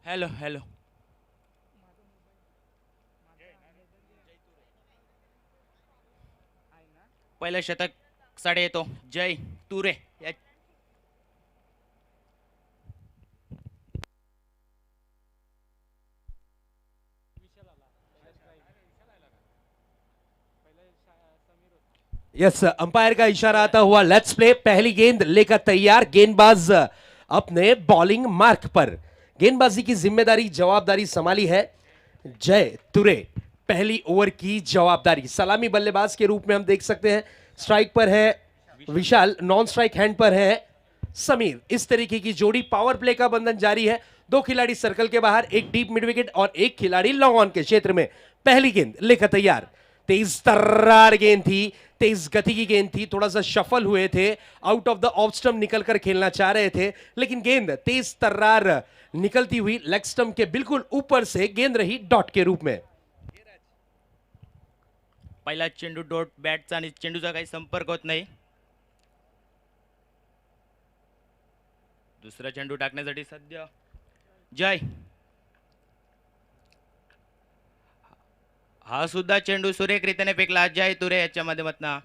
Hello hello. पहिलं शतक साडे येतो जय तुरे या. यस, अंपायर का इशारा आता हुआ लेट्स प्ले। पहली गेंद लेकर तैयार, गेंदबाज अपने बॉलिंग मार्क पर। गेंदबाजी की जिम्मेदारी जवाबदारी संभाली है जय तुरे। पहली ओवर की जवाबदारी सलामी बल्लेबाज के रूप में हम देख सकते हैं। स्ट्राइक पर है विशाल, नॉन स्ट्राइक हैंड पर है समीर। इस तरीके की जोड़ी, पावर प्ले का बंधन जारी है। दो खिलाड़ी सर्कल के बाहर, एक डीप मिड विकेट और एक खिलाड़ी लॉन्ग ऑन के क्षेत्र में। पहली गेंद लेकर तैयार, तेज तर्रार गेंद थी, तेज गति की गेंद थी। थोड़ा सा शफल हुए थे, out of the off stump निकलकर खेलना चाह रहे थे, लेकिन गेंद तेज तर्रार निकलती हुई लेग स्टंप के बिल्कुल ऊपर से गेंद रही डॉट के रूप में। पहिला चेंडू डॉट बॅटचा आणि चेंडूचा काही संपर्क होत नाही. दुसरा चेंडू टाकण्यासाठी सध्या जय. हा सुद्धा चेंडू सुरेखरीतीने फेकला जय तुरे याच्या माध्यमातून.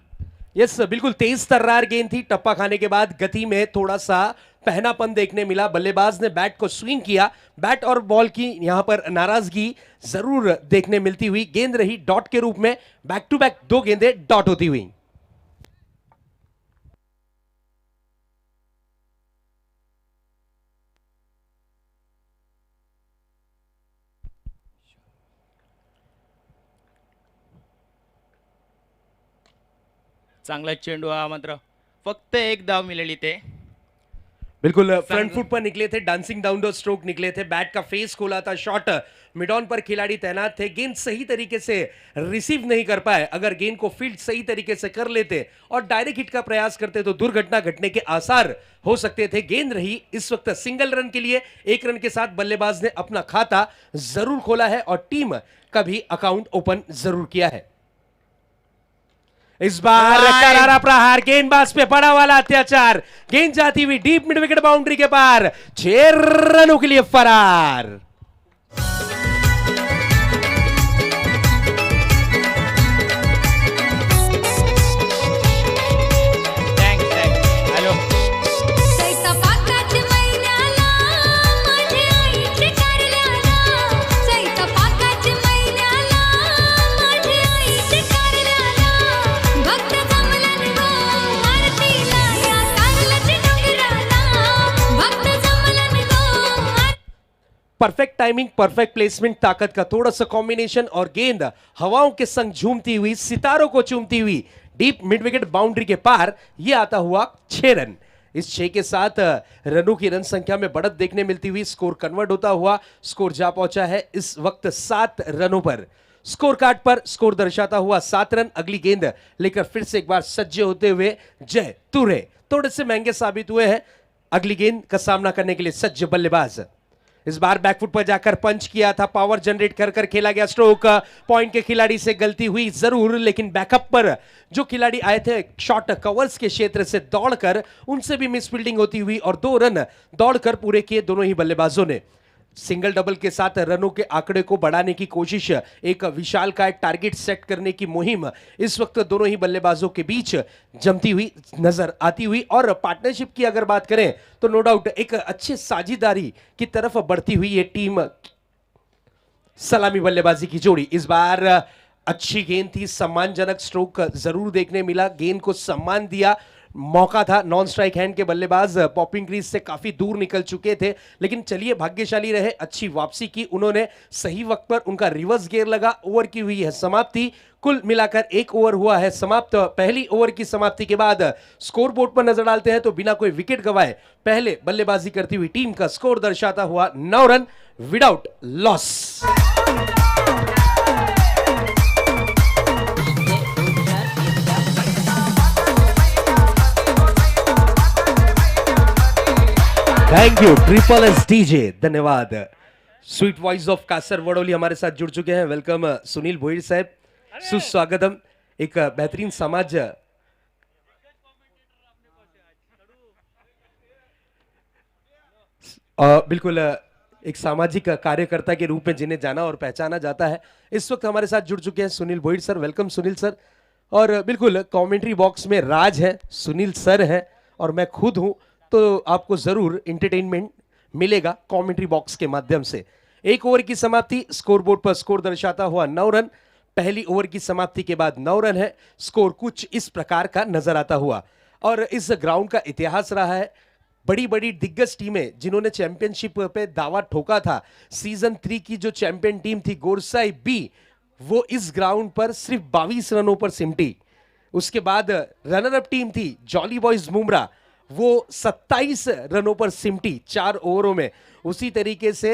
यस, बिल्कुल तेज तर्रार गेंद थी। टप्पा खाने के बाद गति में थोड़ा सा पहनापन देखने मिला। बल्लेबाज ने बैट को स्विंग किया, बैट और बॉल की यहां पर नाराजगी जरूर देखने मिलती हुई। गेंद रही डॉट के रूप में, बैक टू बैक दो गेंदें डॉट होती हुई। चांगला चेंडू हा मात्र फक्त एक धाव मिळाली ते. बिल्कुल फ्रंट फुट पर निकले थे, डांसिंग डाउन द स्ट्रोक निकले थे, बैट का फेस खोला था, शॉट मिड ऑन पर खिलाड़ी तैनात थे। गेंद सही तरीके से रिसीव नहीं कर पाए। अगर गेंद को फील्ड सही तरीके से कर लेते और डायरेक्ट हिट का प्रयास करते तो दुर्घटना घटने के आसार हो सकते थे। गेंद रही इस वक्त सिंगल रन के लिए। एक रन के साथ बल्लेबाज ने अपना खाता जरूर खोला है और टीम का भी अकाउंट ओपन जरूर किया है। इस बार करारा प्रहार, गेंदबाज पे पड़ा वाला अत्याचार, गेंद जाती हुई डीप मिड विकेट बाउंड्री के पार, 6 रनों के लिए फरार। परफेक्ट टाइमिंग, परफेक्ट प्लेसमेंट, ताकत का थोड़ा सा कॉम्बिनेशन और गेंद हवाओं के संग झूमती हुई, सितारों को चूमती हुई डीप मिड विकेट बाउंड्री के पार, यह आता हुआ 6 रन। इस 6 के साथ रनों की रन संख्या में बढ़त देखने मिलती हुई स्कोर कन्वर्ट होता हुआ स्कोर जा पहुंचा है इस वक्त 7 रनों पर। स्कोर कार्ड पर स्कोर दर्शाता हुआ 7 रन। अगली गेंद लेकर फिर से एक बार सज्ज होते हुए जय तुरे थोड़े से महंगे साबित हुए हैं। अगली गेंद का सामना करने के लिए सज्ज बल्लेबाज। इस बार बैकफुट पर जाकर पंच किया था, पावर जनरेट कर कर खेला गया स्ट्रोक। पॉइंट के खिलाड़ी से गलती हुई जरूर, लेकिन बैकअप पर जो खिलाड़ी आए थे शॉर्ट कवर्स के क्षेत्र से दौड़कर, उनसे भी मिसफील्डिंग होती हुई और 2 रन दौड़कर पूरे किए दोनों ही बल्लेबाजों ने। सिंगल डबल के साथ रनों के आंकड़े को बढ़ाने की कोशिश, एक विशाल का टारगेट सेट करने की मुहिम इस वक्त दोनों ही बल्लेबाजों के बीच जमती हुई नजर आती हुई। और पार्टनरशिप की अगर बात करें तो नो डाउट एक अच्छी साझेदारी की तरफ बढ़ती हुई ये टीम सलामी बल्लेबाजी की जोड़ी। इस बार अच्छी गेंद थी, सम्मानजनक स्ट्रोक जरूर देखने मिला, गेंद को सम्मान दिया। मौका था, नॉन स्ट्राइक हैंड के बल्लेबाज पॉपिंग क्रीज से काफी दूर निकल चुके थे, लेकिन चलिए भाग्यशाली रहे, अच्छी वापसी की उन्होंने, सही वक्त पर उनका रिवर्स गियर लगा। ओवर की हुई है समाप्ति, कुल मिलाकर 1 ओवर हुआ है समाप्त। पहली ओवर की समाप्ति के बाद स्कोर बोर्ड पर नजर डालते हैं तो बिना कोई विकेट गवाए पहले बल्लेबाजी करती हुई टीम का स्कोर दर्शाता हुआ 9 run without loss. Thank you triple S DJ, धन्यवाद। Sweet voice of Kasar Vadoli हमारे साथ जुड़ चुके हैं। वेलकम सुनील भोईर साहब, सुस्वागतम। एक बेहतरीन समाज बिल्कुल एक सामाजिक कार्यकर्ता के रूप में जिन्हें जाना और पहचाना जाता है, इस वक्त हमारे साथ जुड़ चुके हैं Sunil Bhoir sir. Welcome Sunil sir. और बिल्कुल कमेंट्री बॉक्स में राज है, सुनील सर है और मैं खुद हूं, तो आपको जरूर एंटरटेनमेंट मिलेगा कमेंट्री बॉक्स के माध्यम से। एक ओवर की समाप्ति, स्कोरबोर्ड पर स्कोर दर्शाता हुआ 9 रन। पहली ओवर की समाप्ति के बाद 9 रन है। स्कोर कुछ इस प्रकार का नजर आता हुआ। और इस ग्राउंड का इतिहास रहा है, बड़ी बड़ी दिग्गज टीमें जिन्होंने चैंपियनशिप पे दावा ठोका था, सीजन 3 की जो चैंपियन टीम थी गोरसाई बी, वो इस ग्राउंड पर सिर्फ 22 रनों पर सिमटी। उसके बाद रनर अप टीम थी जॉली बॉयज मुमरा, वो 27 रनों पर सिमटी 4 ओवरों में। उसी तरीके से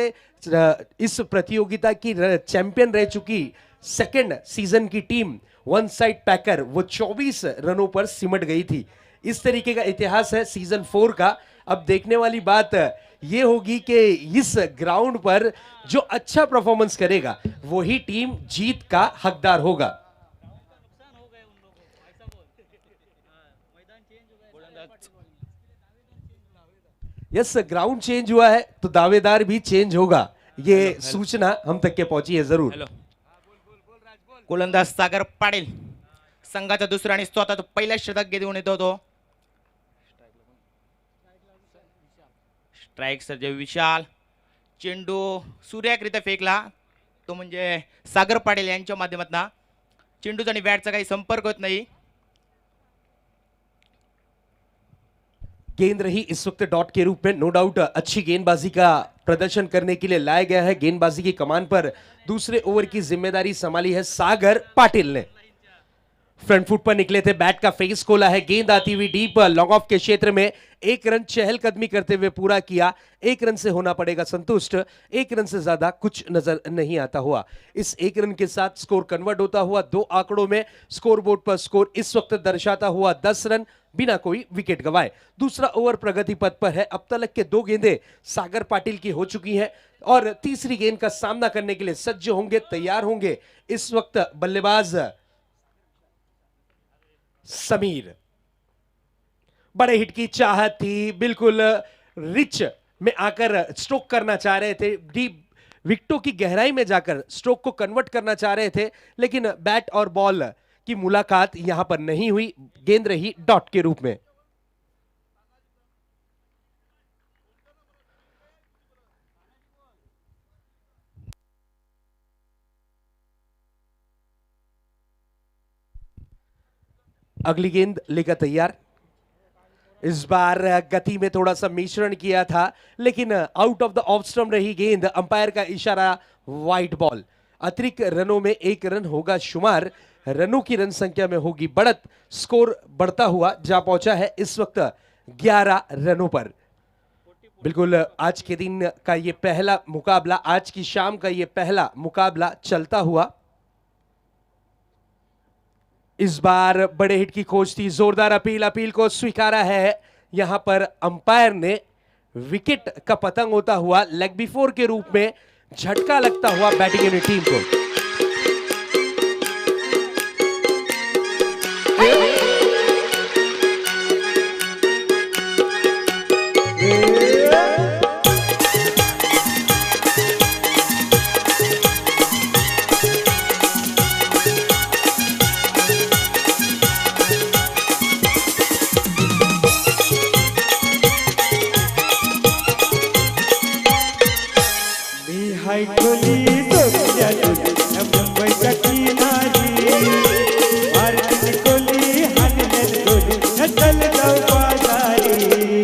इस प्रतियोगिता की चैंपियन रह चुकी सेकंड सीजन की टीम वन साइड पैकर, वो 24 रनों पर सिमट गई थी। इस तरीके का इतिहास है सीजन 4 का। अब देखने वाली बात ये होगी कि इस ग्राउंड पर जो अच्छा परफॉर्मेंस करेगा वही टीम जीत का हकदार होगा। यस, ग्राउंड चेंज हुआ है तो दावेदार भी चेंज होगा, ये सूचना हम तक के पहुंची है जरूर। हॅलो, गोलंदाज सागर पाटील संघाचा दुसरा आणि स्वतः पहिला षटक घेऊन येतो तो। स्ट्राइक सर्जे विशाल, चेंडू सूर्याकरिता फेकला, तो म्हणजे सागर पाटील यांच्या माध्यमातून चेंडूचा आणि बॅटचा काही संपर्क होत नाही। गेंद रही इस वक्त डॉट के रूप में, नो डाउट अच्छी गेंदबाजी का प्रदर्शन करने के लिए लाया गया है। गेंदबाजी की कमान पर दूसरे ओवर की जिम्मेदारी संभाली है सागर पाटिल ने। फ्रंट फुट पर निकले थे, बैट का फेस खोला है, गेंद आती हुई डीप लॉन्ग ऑफ के क्षेत्र में, एक रन चहलकदमी करते हुए पूरा किया। एक रन से होना पड़ेगा संतुष्ट, एक रन से ज्यादा कुछ नजर नहीं आता हुआ। इस एक रन के साथ स्कोर कन्वर्ट होता हुआ 2 आंकड़ों में। स्कोरबोर्ड पर स्कोर इस वक्त दर्शाता हुआ 10 रन बिना कोई विकेट गवाए। दूसरा ओवर प्रगति पथ पर है। अब तक के 2 गेंदें सागर पाटिल की हो चुकी हैं और तीसरी गेंद का सामना करने के लिए सज्ज होंगे, तैयार होंगे इस वक्त बल्लेबाज समीर। बड़े हिट की चाहत थी, बिल्कुल रिच में आकर स्ट्रोक करना चाह रहे थे, डीप विकेटों की गहराई में जाकर स्ट्रोक को कन्वर्ट करना चाह रहे थे, लेकिन बैट और बॉल की मुलाकात यहां पर नहीं हुई। गेंद रही डॉट के रूप में। अगली गेंद लेकर तैयार। इस बार गति में थोड़ा सा मिश्रण किया था, लेकिन out of the off stump रही गेंद। अंपायर का इशारा वाइड बॉल। अतिरिक्त रनों में 1 रन होगा शुमार। रनों की रन संख्या में होगी बढ़त। स्कोर बढ़ता हुआ जा पहुंचा है इस वक्त 11 रनों पर। बिल्कुल आज के दिन का ये पहला मुकाबला, आज की शाम का ये पहला मुकाबला चलता हुआ। इस बार बड़े हिट की खोज थी, जोरदार अपील, अपील को स्वीकारा है। यहां पर अंपायर ने विकेट का पतंग होता हुआ लेग बिफोर के रूप में झटका लगता हुआ बैटिंग यूनिट टीम को। चल जाओ बाजारी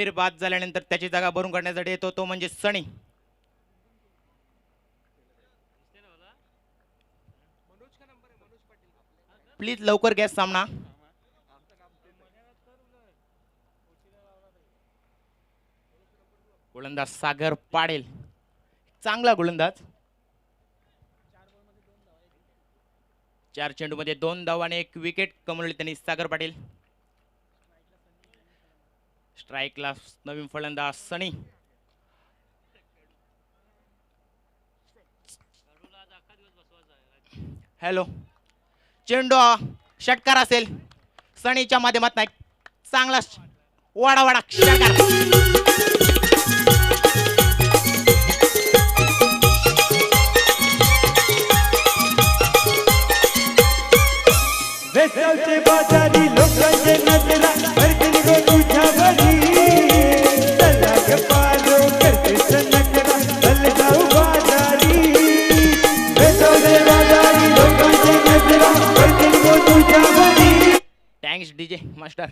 महावीर बाद झाल्यानंतर त्याची जागा भरून काढण्यासाठी येतो तो म्हणजे सनी. प्लीज लवकर घ्या सामना. गोलंदाज सागर पाटील चांगला गोलंदाज. 4 चेंडूमध्ये 2 धावा आणि 1 विकेट कमवली त्यांनी सागर पाटील. स्ट्राईकला नवीन फलंदाज सनी. हॅलो, चेंडू षटकार असेल. सनीच्या माध्यमातून एक चांगला वाडा षटकार. वेसावचे बाजारी लोकांचे नजरा भरतील गो तुझ्यावरी. चला ग पालो करते सनकरा चल जाऊ बाजारी. वेसावचे बाजारी लोकांचे नजरा भरतील गो तुझ्यावरी. थँक्स डीजे मास्टर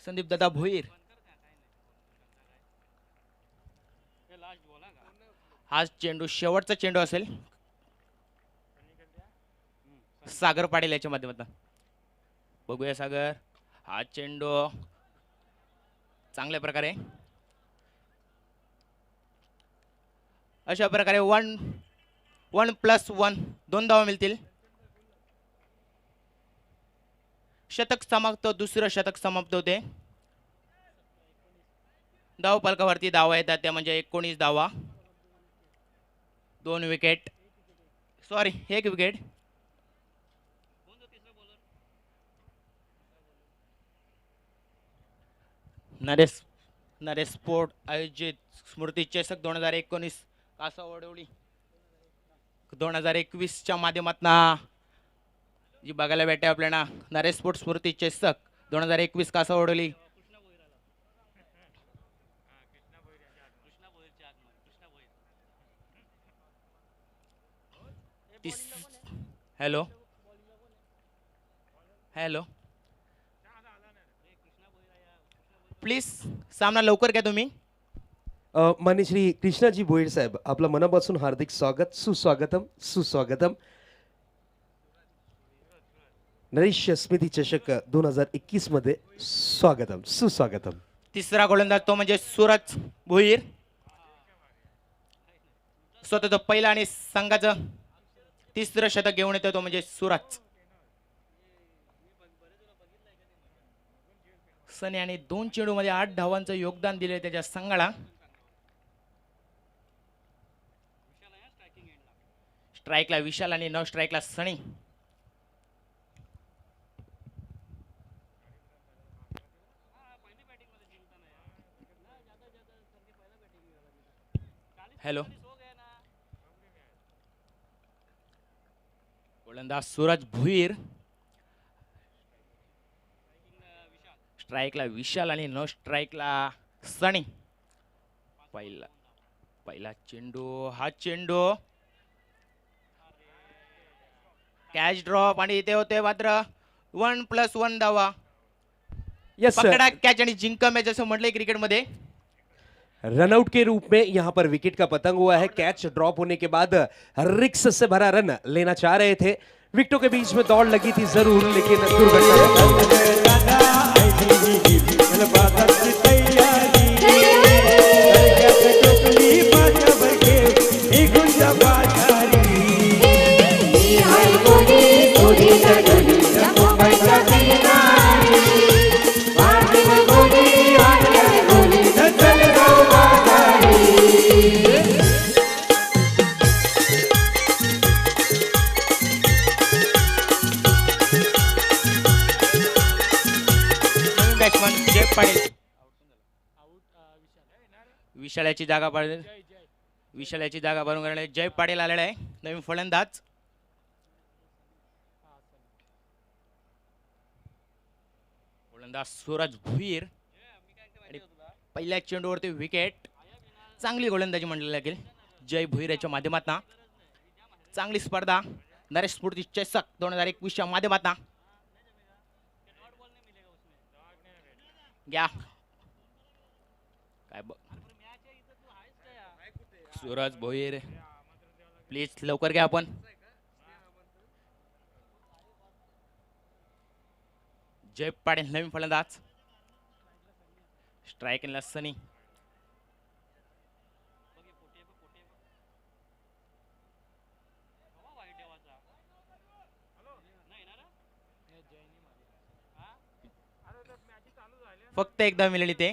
संदीप दादा भोईर. हा चेंडू शेवटचा चेंडू असेल सागर पाटील याच्या माध्यमातून. बघूया सागर. हा चेंडू चांगल्या प्रकारे अशा प्रकारे 1+1 2 धावा मिळतील. शतक समाप्त, दुसरं शतक समाप्त होते. धाव फलकावरती धावा येतात त्या म्हणजे 19 धावा, 2 wicket, sorry 1 wicket. Naresh sport आयोजित स्मृती चषक 2019 कासावडवली 2021च्या माध्यमातून जी बघायला भेटते आपल्याला. नरेश स्पोर्ट स्मृती चषक 2021 कासावडवली. हॅलो हॅलो, प्लीज सामना लवकर घ्या तुम्ही. मान्य श्री कृष्णाजी भोईर साहेब, आपलं मनापासून हार्दिक स्वागत, सुस्वागतम सुस्वागतम. नरेश स्मृती चषक 2021 मध्ये स्वागतम सुस्वागतम. तिसरा गोलंदाज तो म्हणजे सूरज भोईर. स्वतःचं पहिला आणि संघाचं तिसरं शतक घेऊन येतो तो म्हणजे सूरज. सनी आणि 2 चेंडूमध्ये 8 धावांचं योगदान दिले त्याच्या संघाला. स्ट्राईकला विशाल आणि न स्ट्राईकला सनी. हॅलो, गोलंदाज सूरज भुईर. स्ट्राईकला विशाल आणि नो स्ट्राईकला सनी. पहिला चेंडू, हा चेंडू कॅच ड्रॉप आणि इथे होते मात्र 1+1 धावा. यस पकड़ा कॅच आणि जिंका मॅच जसं म्हटलंय क्रिकेट मध्ये. रनआउट के रूप में यहाँ पर विकेट का पतंग हुआ है. कैच ड्रॉप होने के बाद रिक्स से भरा रन लेना चाह रहे थे. विकेटों के बीच में दौड़ लगी थी जरूर, लेकिन विशालाची जागा भरून करणारे जय पाटील आलेला आहे, नवीन फलंदाज. गोलंदाज सूरज भुईर. पहिल्या चेंडूवरती विकेट. चांगली गोलंदाजी म्हणली लागेल जय भुईर याच्या माध्यमातून. चांगली स्पर्धा नरेश स्फूर्ती चषक 2021 च्या माध्यमातून. घ्या काय बघ सूरज भोईर प्लीज लवकर घ्या आपण. जय पाटील नवीन फलंदाज. स्ट्राईकला सनी. फक्त एकदा मिळाली ते.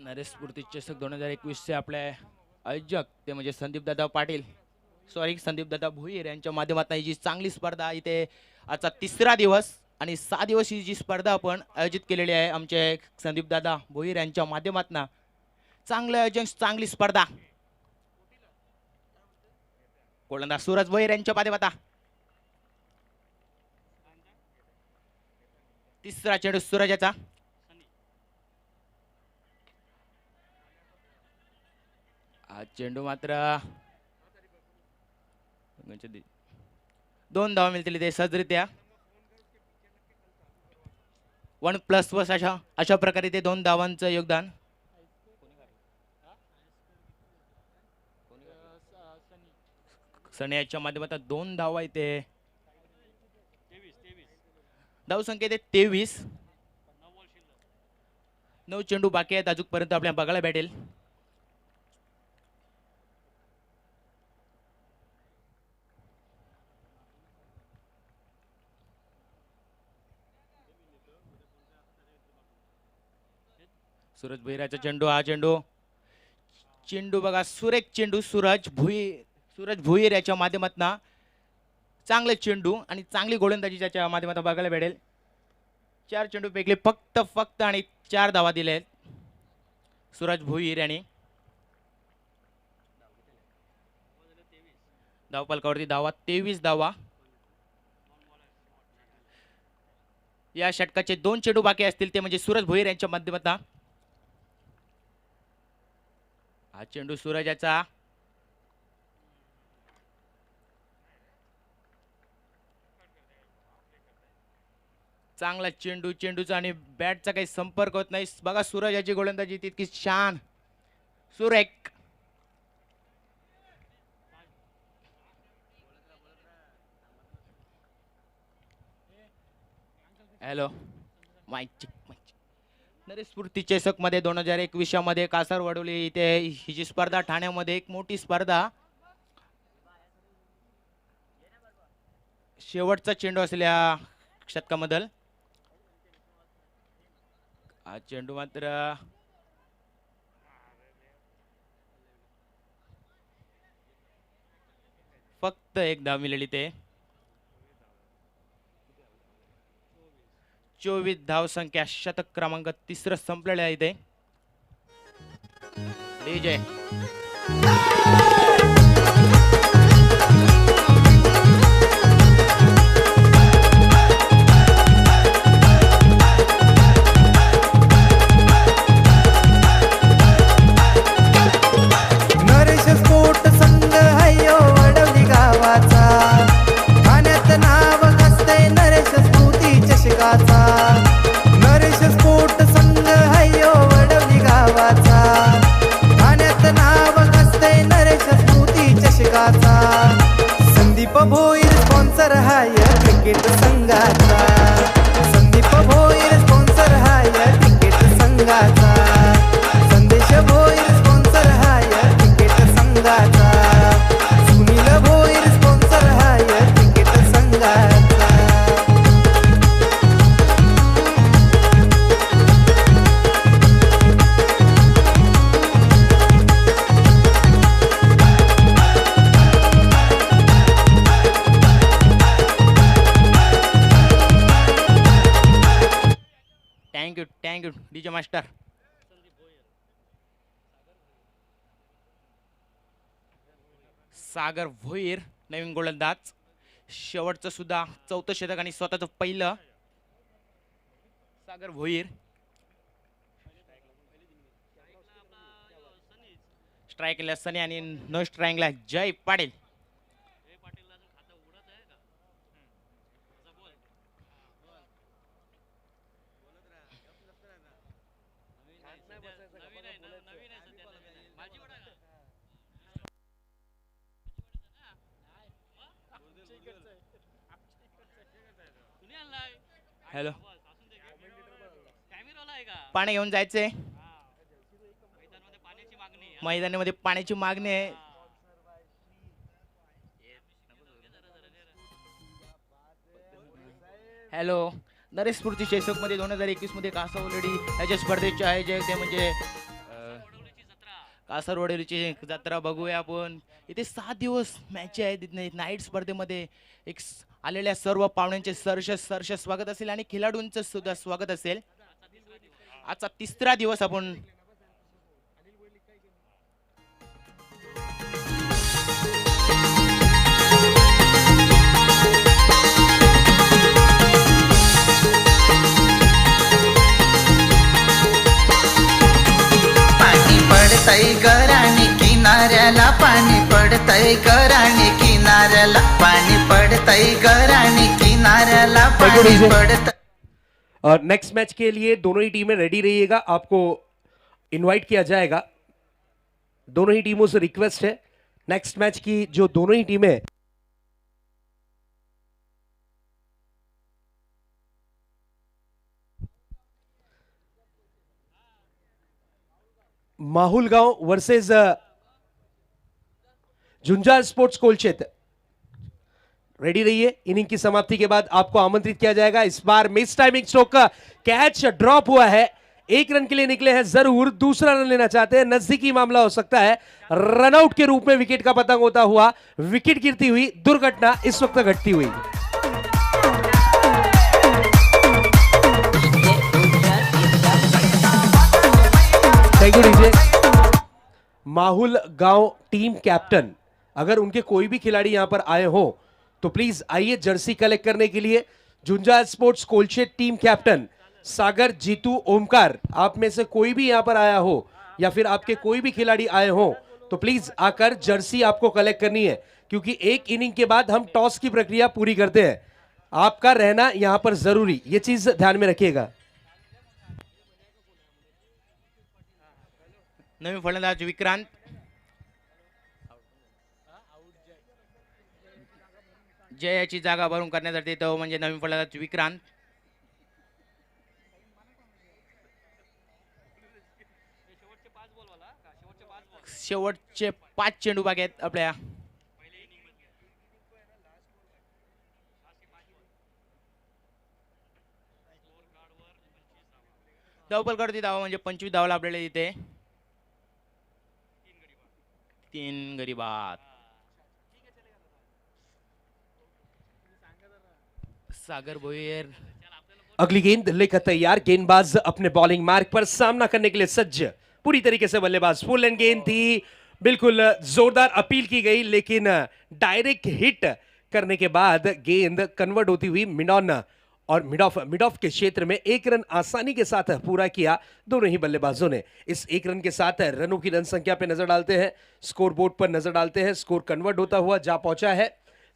नरेश स्फूर्ती चषक 2021 चे आपले आयोजक ते म्हणजे संदीप दादा पाटील संदीप दादा भोईर यांच्या माध्यमातून ही जी चांगली स्पर्धा इथे आजचा तिसरा दिवस आणि 6 दिवस ही जी स्पर्धा आपण आयोजित केलेली आहे आमचे संदीप दादा भोईर यांच्या माध्यमातून. चांगलं आयोजन चांगली स्पर्धा. गोलंदाज सूरज भोईर यांच्या माध्यमातून तिसरा चेंडू सूरजाचा. हा चेंडू मात्र 2 धावा मिळतील ते सहजरित्या. 1++ अशा प्रकारे ते 2 धावांचं योगदान. सनेच्या माध्यमातून 2 धावा इथे. धावसंख्या इथे 23. 9 चेंडू बाकी आहेत अजूनपर्यंत आपल्याला बघायला भेटेल. सूरज भोईराचा चेंडू. हा चेंडू बघा सुरेख चेंडू सूरज भोईर याच्या माध्यमातून. चांगले चेंडू आणि चांगली गोलंदाजी त्याच्या माध्यमातून बघायला भेटेल. 4 चेंडू पैकी फक्त आणि 4 धावा दिले आहेत सूरज भोईर यांनी. धावफलकावरती धावा 23 धावा. या षटकाचे 2 चेंडू बाकी असतील ते म्हणजे सूरज भोईर यांच्या माध्यमातून. हा चेंडू सूरजाचा. चांगला चेंडूचा आणि बॅटचा काही संपर्क होत नाही. बघा सूरजाची गोलंदाजी तितकी छान सुरेख. Hello mike. नरेश स्फूर्ती चषक मध्ये 2021 मध्ये कासारवडोली इथे ही जी स्पर्धा ठाण्यामध्ये एक मोठी स्पर्धा. शेवटचा चेंडू असलेल्या शतकामधील. हा चेंडू मात्र फक्त एक धाव मिळाली ते. 24 धाव संख्या. शतक क्रमांक 3 संपलेले आहे इथे. डीजे नरेश स्पोर्ट संघ हयो वडवली गावाचा. ठाण्यात नाव असते नरेश स्फूर्ती चषकाचा. नरेश स्पोर्ट संघ हयो वडवली गावाचा. ठाण्यात नाव असते नरेश स्फूर्ती चषकाचा. Sandeep Bhoir sponsor hi cricket संघाचा. Sandeep Bhoir sponsor hi cricket संघाचा. Sandesh Bhoir sponsor hi cricket संघाचा. Sunil Bhoir sponsor hi cricket संघाचा. Thank you DJ master. Sagar Bhoir नवीन गोलंदाज. शेवटचं सुद्धा 4थं षटक आणि स्वतःचं पहिलं. सागर भोईर. स्ट्राईकला सनी आणि नो स्ट्राईकला जय पाटील. हॅलो, पाणी घेऊन जायचंय. मैदानामध्ये पाण्याची मागणी आहे. हॅलो, नरेश स्फूर्ती चषक मध्ये 2021 मध्ये कासावलेडी याच्या स्पर्धेचे आहे जे ते म्हणजे कासारवडेलीची जत्रा बघूया आपण. इथे 7 दिवस मॅच आहे. नाईट स्पर्धेमध्ये आलेल्या सर्व पाहुण्यांचे सरस स्वागत असेल आणि खेळाडूंचं सुद्धा स्वागत असेल. आजचा 3रा दिवस आपण पाणी पडतंय गराणी किनाऱ्याला, पाणी पडतंय गराणी किनाऱ्याला, पाणी पडतंय गराणी किनाऱ्याला, पाणी पडतंय. और नेक्स्ट मैच के लिए दोनों ही टीमें रेडी रहिएगा. आपको इनवाइट किया जाएगा. दोनों ही टीमों से रिक्वेस्ट है, नेक्स्ट मैच की जो दोनों ही टीमें माहुलगांव वर्सेस झुंझार स्पोर्ट्स कोलचेत, रेडी रहिए. इनिंग की समाप्ति के बाद आपको आमंत्रित किया जाएगा. इस बार मिस टाइमिंग स्ट्रोक का कैच ड्रॉप हुआ है. 1 रन के लिए निकले हैं, जरूर दूसरा रन लेना चाहते हैं. नजदीकी मामला हो सकता है. रनआउट के रूप में विकेट का पतंग होता हुआ विकेट गिरती हुई दुर्घटना इस वक्त घटती हुई. Thank you DJ. माहुल गांव टीम कैप्टन, अगर उनके कोई भी खिलाड़ी यहां पर आए हो तो प्लीज आइए जर्सी कलेक्ट करने के लिए. झुंझार स्पोर्ट्स कोलशेट टीम कैप्टन सागर, जीतू, ओमकार, आप में से कोई भी यहां पर आया हो या फिर आपके कोई भी खिलाड़ी आए हो तो प्लीज आकर जर्सी आपको कलेक्ट करनी है, क्योंकि एक इनिंग के बाद हम टॉस की प्रक्रिया पूरी करते हैं. आपका रहना यहां पर जरूरी, ये चीज ध्यान में रखिएगा. नवीन फलंदाज विक्रांत, जयाची जागा भरून करण्यासाठी तो म्हणजे नवीन फलंदाज विक्रांत. शेवटचे 5 चेंडू बाकी आहेत आपल्या. धावपल करती धावा म्हणजे 25 धावला आपल्याला इथे. 3 गडी बाद. सागर भोयर अगली गेंद लेकर तैयार. गेंदबाज अपने बॉलिंग मार्ग पर सामना करने के लिए सज्ज. पूरी तरीके से बल्लेबाज. फुल एंड गेंद थी, बिल्कुल जोरदार अपील की गई, लेकिन डायरेक्ट हिट करने के बाद गेंद कन्वर्ट होती हुई मिड ऑन और मिड ऑफ के क्षेत्र में 1 रन आसानी के साथ पूरा किया दोनों ही बल्लेबाजों ने. इस 1 रन के साथ रनों की रन संख्या पे नजर डालते हैं, स्कोर बोर्ड पर नजर डालते हैं. स्कोर कन्वर्ट होता हुआ जा पहुंचा है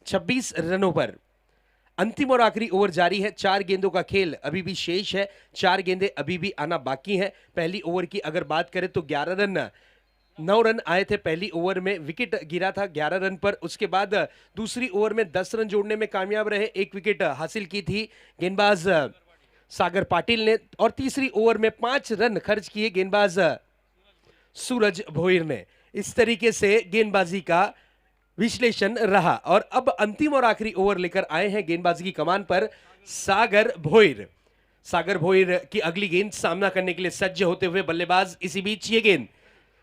26 रनों पर. अंतिम और आखिरी ओवर जारी है. 4 गेंदों का खेल अभी भी शेष है. 4 गेंदें अभी भी आना बाकी हैं. पहली ओवर की अगर बात करें तो 9 रन आए थे पहली ओवर में. विकेट गिरा था 11 रन पर. उसके बाद दूसरी ओवर में 10 रन जोड़ने में कामयाब रहे. 1 विकेट हासिल की थी गेंदबाज सागर पाटिल ने, और तीसरी ओवर में 5 रन खर्च किए गेंदबाज सूरज भोईर ने. इस तरीके से गेंदबाजी का विश्लेषण रहा. और अब अंतिम और आखिरी ओवर लेकर आए हैं गेंदबाजी की कमान पर सागर भोईर. सागर भोईर की अगली गेंद सामना करने के लिए सज्ज होते हुए बल्लेबाज. इसी बीच ये गेंद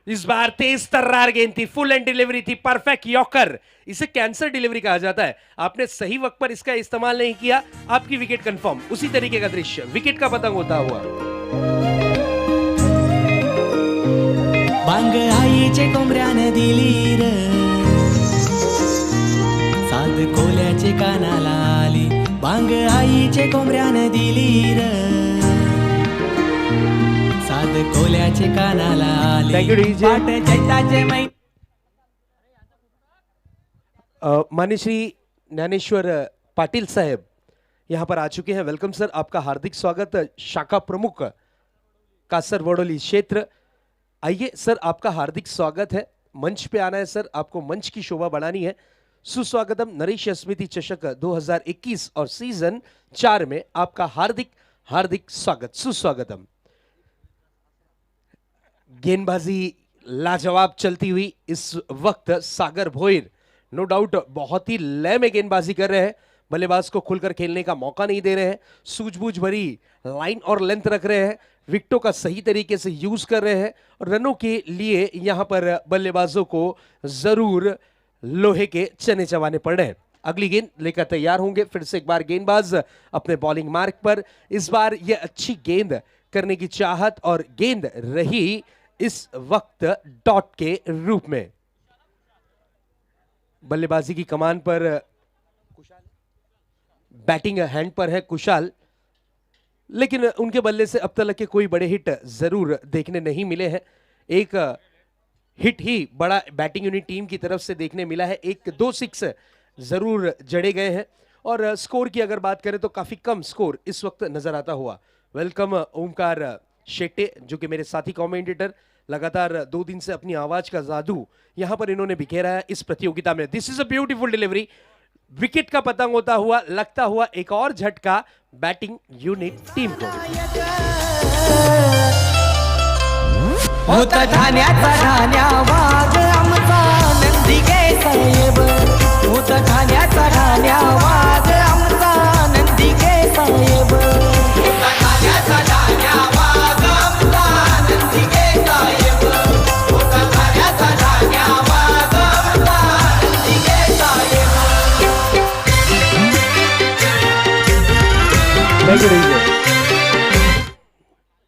इस बार तेज तर्रार गेंद थी, फुल एंड डिलीवरी थी, परफेक्ट यॉर्कर. इसे कैंसर डिलीवरी कहा जाता है. आपने सही वक्त पर इसका इस्तेमाल नहीं किया, आपकी विकेट कंफर्म. उसी तरीके का दृश्य, विकेट का पतंग होता हुआ. बांग आईचे कोंबऱ्याने दिली र, साध कोल्याचे कानाला आली. बांग आईचे कोंबऱ्याने दिली र, साध कोल्याचे कानाला आली. Thank you, DJ. पाट चैताचे मै. माननीय श्री ज्ञानेश्वर पाटिल साहब यहां पर आ चुके हैं. वेलकम सर, आपका हार्दिक स्वागत. शाखा प्रमुख कासर वडोली क्षेत्र, आइए सर, आपका हार्दिक स्वागत है। मंच पे आना है सर, आपको मंच की शोभा बढ़ानी है। सुस्वागतम नरेश स्मृति चषक 2021 और सीजन 4 में आपका हार्दिक हार्दिक स्वागत, सुस्वागतम। गेंदबाजी लाजवाब चलती हुई इस वक्त सागर भोईर नो डाउट बहुत ही लय में गेंदबाजी कर रहे हैं। बल्लेबाज को खुलकर खेलने का मौका नहीं दे रहे हैं, सूझबूझ भरी लाइन और लेंथ रख रहे हैं, विकेटों का सही तरीके से यूज कर रहे हैं और रनों के लिए यहां पर बल्लेबाजों को जरूर लोहे के चने चबाने पड़ रहे हैं। अगली गेंद लेकर तैयार होंगे फिर से एक बार गेंदबाज अपने बॉलिंग मार्क पर। इस बार यह अच्छी गेंद करने की चाहत और गेंद रही इस वक्त डॉट के रूप में। बल्लेबाजी की कमान पर बैटिंग हैंड पर है कुशाल, लेकिन उनके बल्ले से अब तक के कोई बड़े हिट जरूर देखने नहीं मिले हैं। एक हिट ही बड़ा बैटिंग यूनिट टीम की तरफ से देखने मिला है, 1-2 सिक्स जरूर जड़े गए हैं और स्कोर की अगर बात करें तो काफी कम स्कोर इस वक्त नजर आता हुआ। वेलकम ओमकार शेट्टे, जो कि मेरे साथी कमेंटेटर, लगातार 2 दिन से अपनी आवाज का जादू यहां पर इन्होंने बिखेरा है इस प्रतियोगिता में। This is a beautiful delivery, wicket का पतंग होता हुआ लगता हुआ एक और झटका बैटिंग यूनिट टीम को। होता ठाण्याचा ठाण्या वाघ आमचा नंदिके साहेब, होता ठाण्याचा ठाण्या वाघ आमचा नंदिके साहेब, होता ठाण्याचा ठाण्या वाघ आमचा नंदिके साहेब, होता ठाण्याचा ठाण्या वाघ आमचा नंदिके साहेब।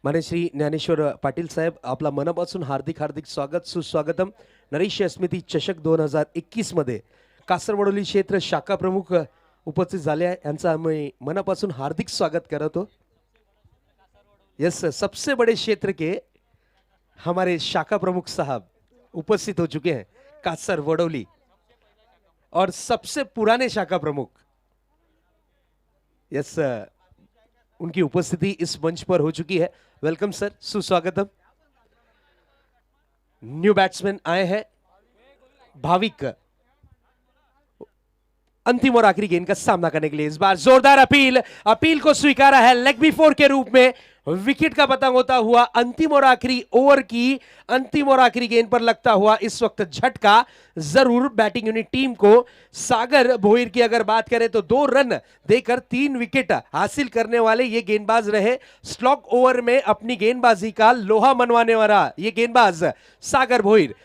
माने श्री ज्ञानेश्वर पाटील साहेब, आपला मनापासून हार्दिक हार्दिक स्वागत, सुस्वागतम। नरेश स्मृती चषक 2021 मध्ये कासरवडोली क्षेत्र शाखा प्रमुख उपस्थित झाले आहे, यांचा आम्ही मनापासून हार्दिक स्वागत करतो। यस, सबसे बड़े क्षेत्र के हमारे शाखा प्रमुख साहब उपस्थित हो चुके हैं कासरवडोली, और सबसे पुराने शाखा प्रमुख, यस, उनकी उपस्थिति इस मंच पर हो चुकी है। वेलकम सर, सुस्वागतम। न्यू बैट्समैन आए हैं भाविक, अंतिम और आखिरी गेंद का सामना करने के लिए। इस बार जोरदार अपील को स्वीकारा है लेग बिफोर के रूप में। विकेट का पतंग होता हुआ अंतिम और आखिरी ओवर की अंतिम और आखिरी गेंद पर लगता हुआ इस वक्त झटका जरूर बैटिंग यूनिट टीम को। सागर भोईर की अगर बात करें तो 2 रन देकर 3 विकेट हासिल करने वाले ये गेंदबाज रहे। स्लॉग ओवर में अपनी गेंदबाजी का लोहा मनवाने वाला ये गेंदबाज सागर भोईर।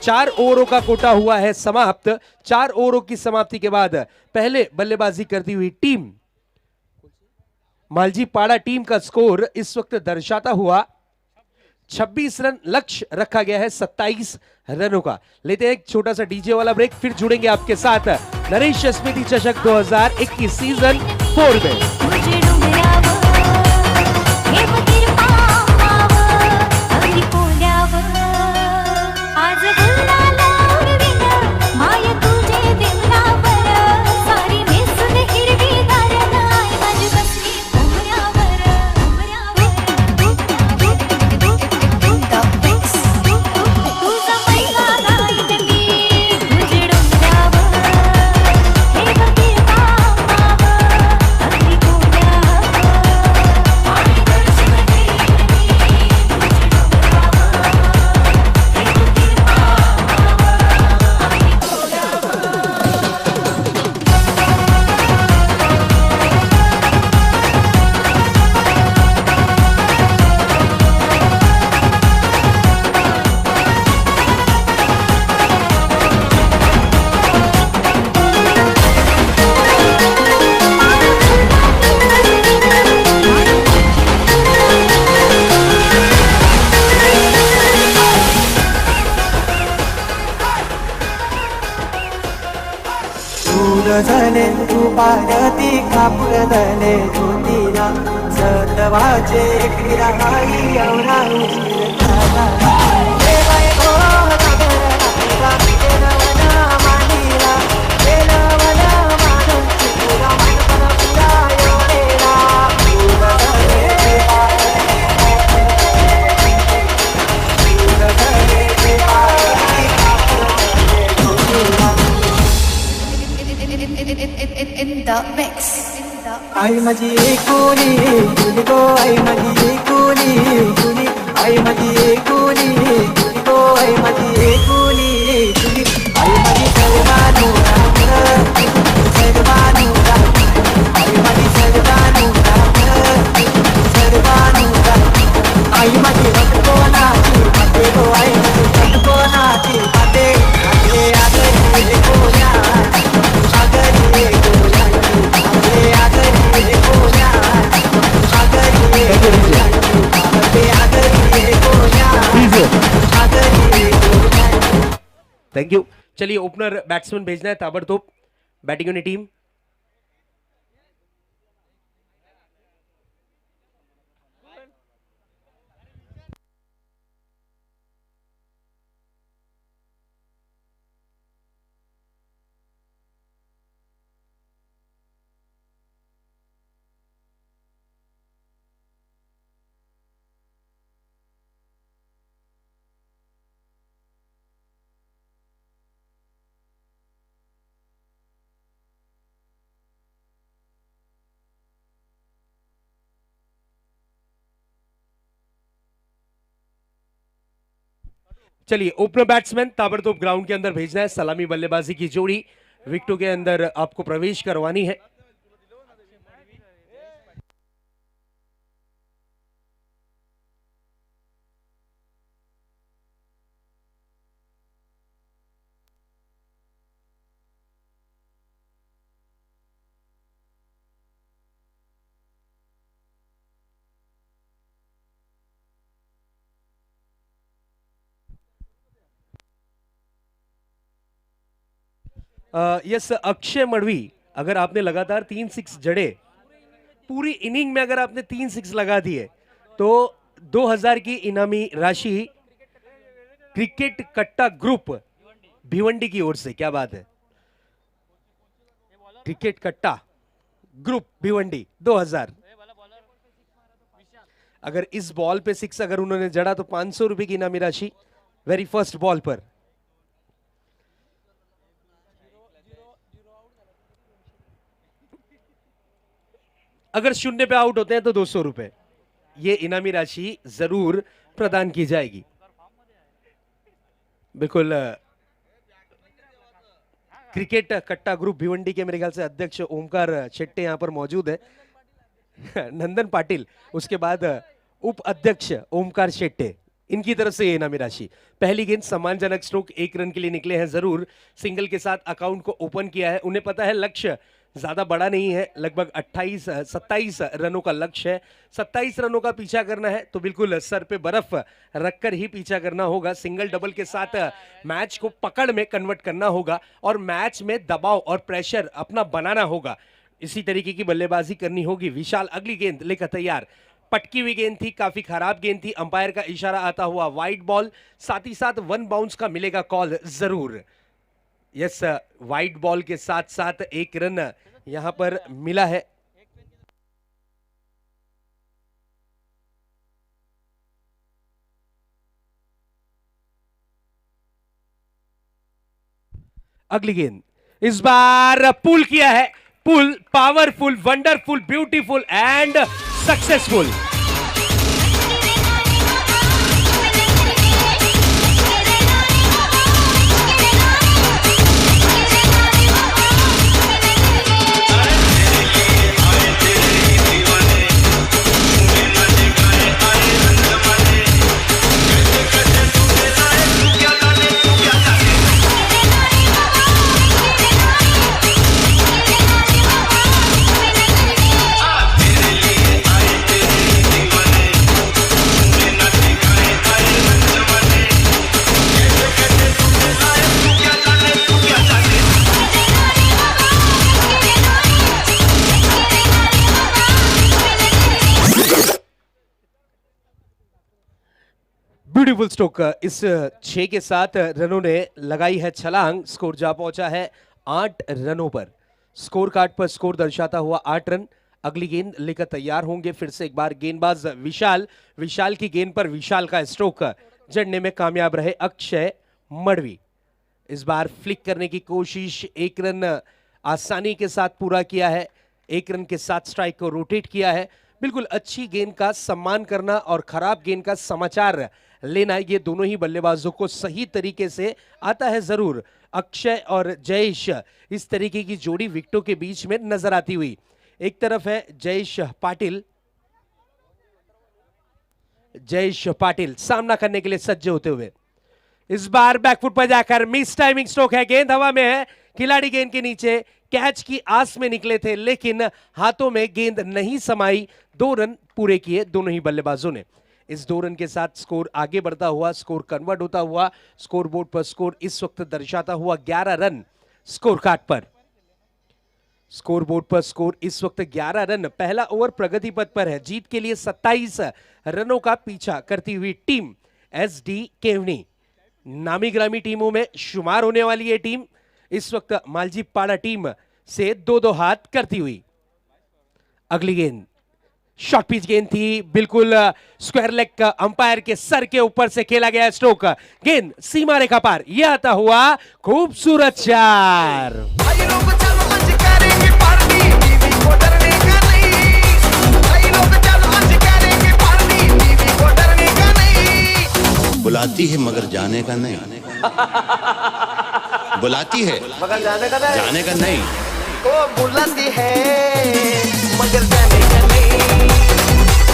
4 ओवरों का कोटा हुआ है समाप्त। 4 ओवरों की समाप्ति के बाद पहले बल्लेबाजी करती हुई टीम मालजी पाड़ा टीम का स्कोर इस वक्त दर्शाता हुआ 26 रन, लक्ष्य रखा गया है 27 रनों का। लेते हैं एक छोटा सा डीजे वाला ब्रेक, फिर जुड़ेंगे आपके साथ नरेश स्मृति चषक 2021 सीजन 4 में। झाले तू पारती कापूर धने ज्योतीला सतवाचे एकटीला आई एवढा उशीर झाला हे बाय गो नगरला केलवना मानीला केलवना मानून चिपुरा मनपरा पुरा योरेला दूर झाले आई माझी एकुली जुली गो आई माझी एकुली जुली आई माझी एकुली जुली गो आई माझी एकुली जुली आई माझी सर्वानु सर्वानु आई माझी सर्वानु सर्वानु आई माझी भटकोनाची बाते गो आई माझी भटकोनाची बाते आगे आगे गोया आगे गोया आगे गोया आगे गोया थैंक यू। चलिए ओपनर बैट्समैन भेजना है ताबड़तोड़ बैटिंग यूनिट टीम। चलिए ओपनर बैट्समैन ताबड़तोड़ ग्राउंड के अंदर भेजना है। सलामी बल्लेबाजी की जोड़ी विकेटों के अंदर आपको प्रवेश करवानी है। यस अक्षय मड़वी, अगर आपने लगातार 3 6 जड़े पूरी इनिंग में अगर आपने 3 6 लगा दिए तो 2000 की इनामी राशि क्रिकेट कट्टा ग्रुप भिवंडी की ओर से। क्या बात है, क्रिकेट कट्टा ग्रुप भिवंडी 2000। अगर इस बॉल पे 6 अगर उन्होंने जड़ा तो 500 रुपए की इनामी राशि वेरी फर्स्ट बॉल पर। अगर शून्य पे आउट होते हैं तो 200 रुपए ये इनामी राशि जरूर प्रदान की जाएगी। बिल्कुल क्रिकेट कट्टा ग्रुप भिवंडी के मेरे ख्याल से अध्यक्ष ओमकार शेट्टे यहां पर मौजूद है। नंदन पाटिल, उसके बाद उप अध्यक्ष ओमकार शेट्टे, इनकी तरफ से ये इनामी राशि। पहली गेंद सम्मानजनक स्ट्रोक 1 रन के लिए निकले हैं, जरूर सिंगल के साथ अकाउंट को ओपन किया है। उन्हें पता है लक्ष्य ज्यादा बड़ा नहीं है, लगभग 27 रनों का लक्ष्य है। 27 रनों का पीछा करना है तो बिल्कुल सर पे बर्फ रखकर ही पीछा करना होगा। सिंगल डबल के साथ मैच को पकड़ में कन्वर्ट करना होगा और मैच में दबाव और प्रेशर अपना बनाना होगा। इसी तरीके की बल्लेबाजी करनी होगी। विशाल अगली गेंद लेकर तैयार। पटकी हुई गेंद थी, काफी खराब गेंद थी। अंपायर का इशारा आता हुआ वाइड बॉल, साथ ही साथ 1 बाउंस का मिलेगा कॉल जरूर। यस, वाइड बॉल के साथ साथ 1 रन यहां पर मिला है। अगली गेंद इस बार पुल किया है, pull powerful, wonderful, beautiful and successful. Beautiful stroke. इस 6 के साथ रनों ने लगाई है छलांग। स्कोर जा पहुंचा है 8 रनों पर। स्कोर कार्ड पर स्कोर दर्शाता हुआ 8 रन। अगली गेंद लेकर तैयार होंगे फिर से एक बार गेंदबाज विशाल। विशाल की गेंद पर विशाल का स्ट्रोक जड़ने में कामयाब रहे अक्षय मड़वी। इस बार फ्लिक करने की कोशिश, 1 रन आसानी के साथ पूरा किया है। 1 रन के साथ स्ट्राइक को रोटेट किया है। बिल्कुल अच्छी गेंद का सम्मान करना और खराब गेंद का समाचार लेना, ये दोनों ही बल्लेबाजों को सही तरीके से आता है जरूर। अक्षय और जयेश, इस तरीके की जोड़ी विकेटों के बीच में नजर आती हुई। एक तरफ है जयेश पाटिल सामना करने के लिए सज्ज होते हुए। इस बार बैकफुट पर जाकर मिस टाइमिंग स्ट्रोक है, गेंद हवा में है, खिलाड़ी गेंद के नीचे कैच की आस में निकले थे लेकिन हाथों में गेंद नहीं समाई। 2 रन पूरे किए दोनों ही बल्लेबाजों ने। इस 2 रन के साथ स्कोर आगे बढ़ता हुआ, स्कोर कन्वर्ट होता हुआ, स्कोर बोर्ड पर स्कोर इस वक्त दर्शाता हुआ 11 रन स्कोर कार्ड पर। स्कोर बोर्ड पर स्कोर इस वक्त 11 रन। पहला ओवर प्रगति पथ पर है। जीत के लिए 27 रनों का पीछा करती हुई टीम SD केवनी, नामी ग्रामी टीमों में शुमार होने वाली ये टीम इस वक्त मालजी पाड़ा टीम से 2-2 हाथ करती हुई। अगली गेंद शॉर्ट पिच गेंद थी, बिल्कुल स्क्वायर लेग का अंपायर के सर के ऊपर से खेला गया स्ट्रोक, गेंद सीमा रेखा पार, यह आता हुआ खूबसूरत चार। बुलाती है मगर जाने का नहीं, बुलाती है मगर जाने का नहीं, ओ बुलाती है मगर जाने का नहीं,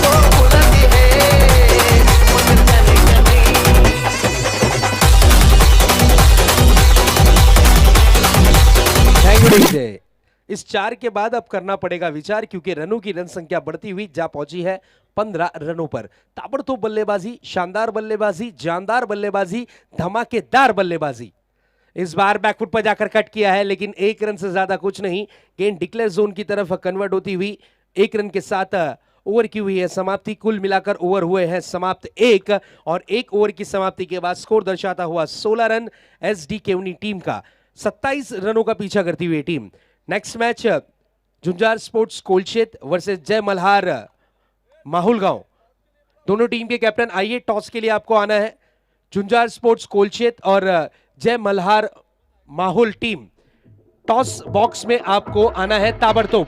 ओ बुलाती है मगर जाने का नहीं। Thank you DJ. इस 4 के बाद अब करना पड़ेगा विचार, क्योंकि रनों की रन संख्या बढ़ती हुई जा पहुंची है 15 रनों पर। ताबड़तोड़ बल्लेबाजी, शानदार बल्लेबाजी, जानदार बल्लेबाजी, धमाकेदार बल्लेबाजी। इस बार बैकफुट पर जाकर कट किया है लेकिन 1 रन से ज्यादा कुछ नहीं। गेंद डिक्लेयर जोन की तरफ कन्वर्ट होती हुई 1 रन के साथ ओवर की हुई है समाप्ति। कुल मिलाकर ओवर हुए हैं समाप्त 1 और 1 ओवर की समाप्ति के बाद स्कोर दर्शाता हुआ 16 रन SD केवनी टीम का। 27 रनों का पीछा करती हुई team. Next match Jhunjhar sports Kolshet versus Jai Malhar Mahul गांव। दोनों टीम के कैप्टन, आइए टॉस के लिए आपको आना है। झुंझार स्पोर्ट्स कोलशेत और जय Malhar Mahul team, toss box में आपको आना है ताबड़तोड़।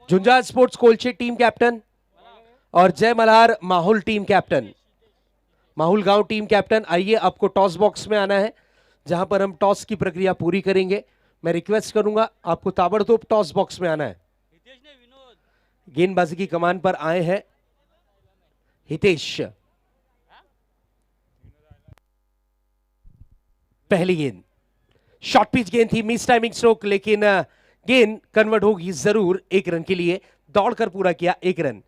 Zunzar sports Kolshet team captain और जय मल्हार माहुल टीम कैप्टन, माहुल गांव टीम कैप्टन, आइए आपको टॉस बॉक्स में आना है जहां पर हम टॉस की प्रक्रिया पूरी करेंगे। मैं रिक्वेस्ट करूंगा आपको ताबड़तोड़ टॉस बॉक्स में आना है। गेंदबाजी की कमान पर आए हैं हितेश। पहली गेंद शॉर्ट पिच गेंद थी, मिस टाइमिंग स्ट्रोक, लेकिन गेंद कन्वर्ट होगी जरूर 1 रन के लिए। दौड़कर पूरा किया 1 रन।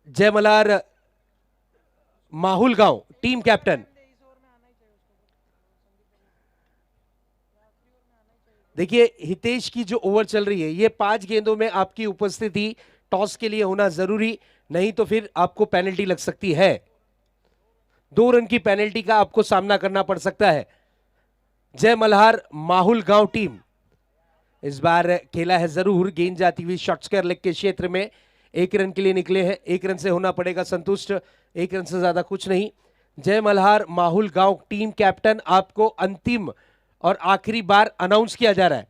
जय मल्हार माहुल गांव टीम कैप्टन, देखिए हितेश की जो ओवर चल रही है, ये 5 गेंदों में आपकी उपस्थिति टॉस के लिए होना जरूरी, नहीं तो फिर आपको पेनल्टी लग सकती है। 2 रन की पेनल्टी का आपको सामना करना पड़ सकता है। जय मल्हार माहुल गांव टीम इस बार खेला है जरूर, गेंद जाती हुई शॉर्ट स्क्वायर लेग के क्षेत्र में 1 रन के लिए निकले हैं। 1 रन से होना पड़ेगा संतुष्ट, 1 रन से ज्यादा कुछ नहीं। जय मल्हार माहुल गांव टीम कैप्टन, आपको अंतिम और आखिरी बार अनाउंस किया जा रहा है।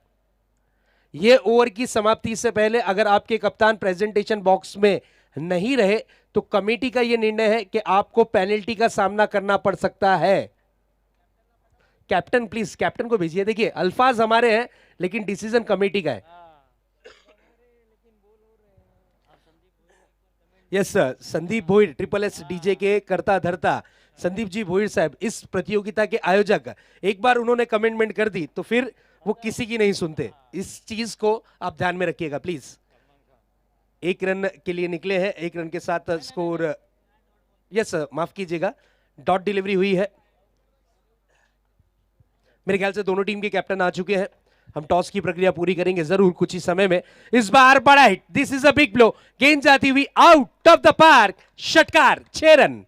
यह ओवर की समाप्ति से पहले अगर आपके कप्तान प्रेजेंटेशन बॉक्स में नहीं रहे तो कमेटी का यह निर्णय है कि आपको पेनल्टी का सामना करना पड़ सकता है। कैप्टन प्लीज कैप्टन को भेजिए। देखिए अल्फाज हमारे हैं लेकिन डिसीजन कमेटी का है। Yes sir, Sandeep Bhoir SSS DJ के करता धरता संदीप जी भोईर साहब, इस प्रतियोगिता के आयोजक, एक बार उन्होंने कमिटमेंट कर दी तो फिर वो किसी की नहीं सुनते। इस चीज को आप ध्यान में रखिएगा प्लीज। 1 रन के लिए निकले हैं, 1 रन के साथ स्कोर, यस माफ कीजिएगा, डॉट डिलीवरी हुई है। मेरे ख्याल से दोनों टीम के कैप्टन आ चुके हैं। हम टॉस की प्रक्रिया पूरी करेंगे जरूर कुछ ही समय में। इस बार बड़ा hit, this is a big blow, गेंद जाती हुई आउट ऑफ द पार्क, षटकार, 6 रन।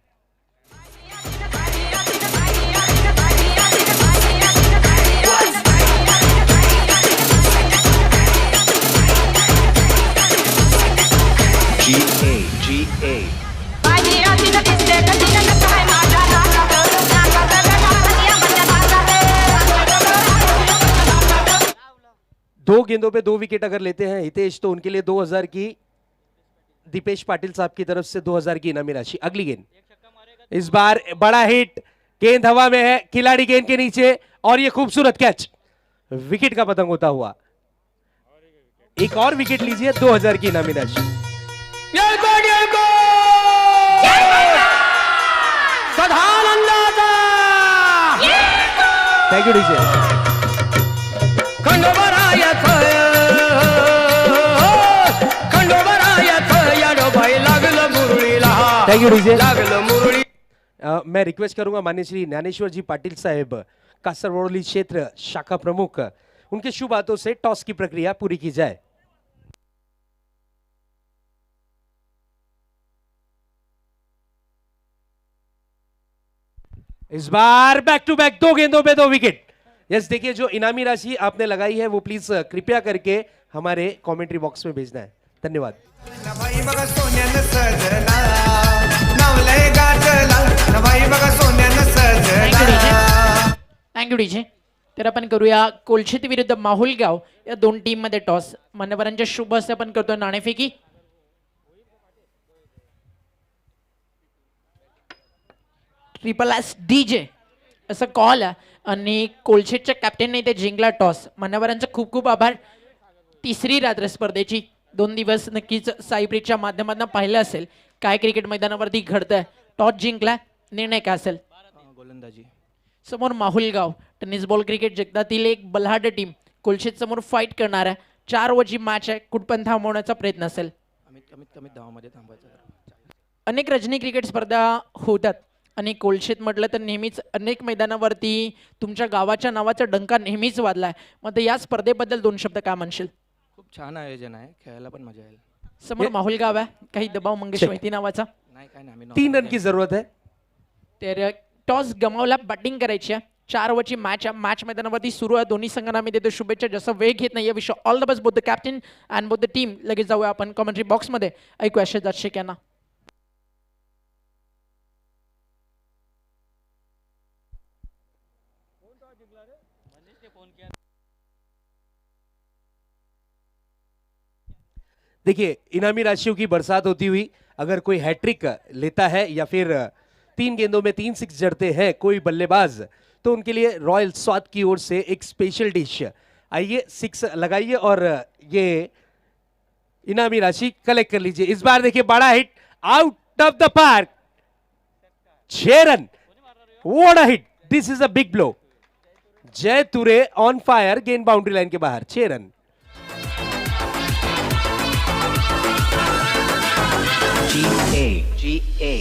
दो गेंदों पे 2 विकेट अगर लेते हैं हितेश तो उनके लिए 2000 की, दीपेश पाटिल साहब की तरफ से 2000 की इनामी राशि। अगली गेंद, इस बार बड़ा हिट, गेंद हवा में है, खिलाड़ी गेंद के नीचे और ये खूबसूरत कैच, विकेट का पतंग होता हुआ। एक और विकेट लीजिए, 2000 की इनामी राशि। Thank you DJ. Thank you DJ. मैं रिक्वेस्ट करूंगा माननीय श्री ज्ञानेश्वर जी पाटिल साहेब, कासरवडोली क्षेत्र शाखा प्रमुख, उनके शुभ हाथों से टॉस की प्रक्रिया पूरी की जाए। इस बार बैक टू बैक 2 गेंदों पे 2 विकेट। यस, देखिए जो इनामी राशि आपने लगाई है वो प्लीज कृपया करके हमारे कमेंट्री बॉक्स में भेजना है। धन्यवाद। नवाई बघा सोन्यानं सजला, नवलय गाजला, नवाई बघा सोन्यानं सजला। Thank you DJ. तर आपण करूया कोलशेती विरुद्ध माहुलगाव या 2 टीम मध्ये टॉस। मान्यवरांच्या शुभ हस्ते आपण करतोय नाणेफेकी। ट्रिपल एस डीजे असं कॉल आहे आणि कोलशेटच्या कॅप्टनने ते जिंकला टॉस। मान्यवरांचे खूप खूप आभार। तिसरी रात्र स्पर्धेची 2 दिवस नक्कीच साईब्रिजच्या माध्यमातून पाहिलं असेल काय क्रिकेट मैदानावरती घडतंय। टॉस जिंकला, निर्णय काय असेल? गोलंदाजी। समोर माहुलगाव टेनिस बॉल क्रिकेट जगतातील एक बलाढ्य टीम कोलशेत समोर फाईट करणार आहे। 4 ओव्हरची मॅच आहे, कुठपण थांबवण्याचा प्रयत्न असेल। कमीत धावामध्ये थांबायचं। अनेक रजनी क्रिकेट स्पर्धा होतात आणि कोलशेत म्हटलं तर नेहमीच अनेक मैदानावरती तुमच्या गावाच्या नावाचा डंका नेहमीच वाजलाय। मग या स्पर्धेबद्दल 2 शब्द काय म्हणशील? खूप छान आयोजन आहे, खेळायला पण मजा येईल। समोर माहुलगाव आहे, काही दबाव मंगेश वैती नावाचा नाही, काय नाही, 3 रन की जरूरत है। तर टॉस गमावला, बॅटिंग करायची आहे। 4 ओव्हरची मॅच आहे, मॅच मैदानावरती सुरू आहे। दोन्ही संघांना मी देतो शुभेच्छा। जसं वेग घेत नाही, wish all the best both the captain and both the team. लगेच जाऊया आपण कमेंट्री बॉक्स मध्ये, ऐकूया शेजात शेख यांना। देखिए इनामी राशियों की बरसात होती हुई, अगर कोई हैट्रिक लेता है या फिर 3 गेंदों में 3 6 जड़ते हैं कोई बल्लेबाज, तो उनके लिए रॉयल स्वाद की ओर से एक स्पेशल डिश। आइए 6 लगाइए और ये इनामी राशि कलेक्ट कर लीजिए। इस बार देखिए बड़ा hit, out of the park, 6 run, what a hit, this is a big blow. जय तुरे ऑन फायर, गेंद बाउंड्री लाइन के बाहर, 6 रन। G A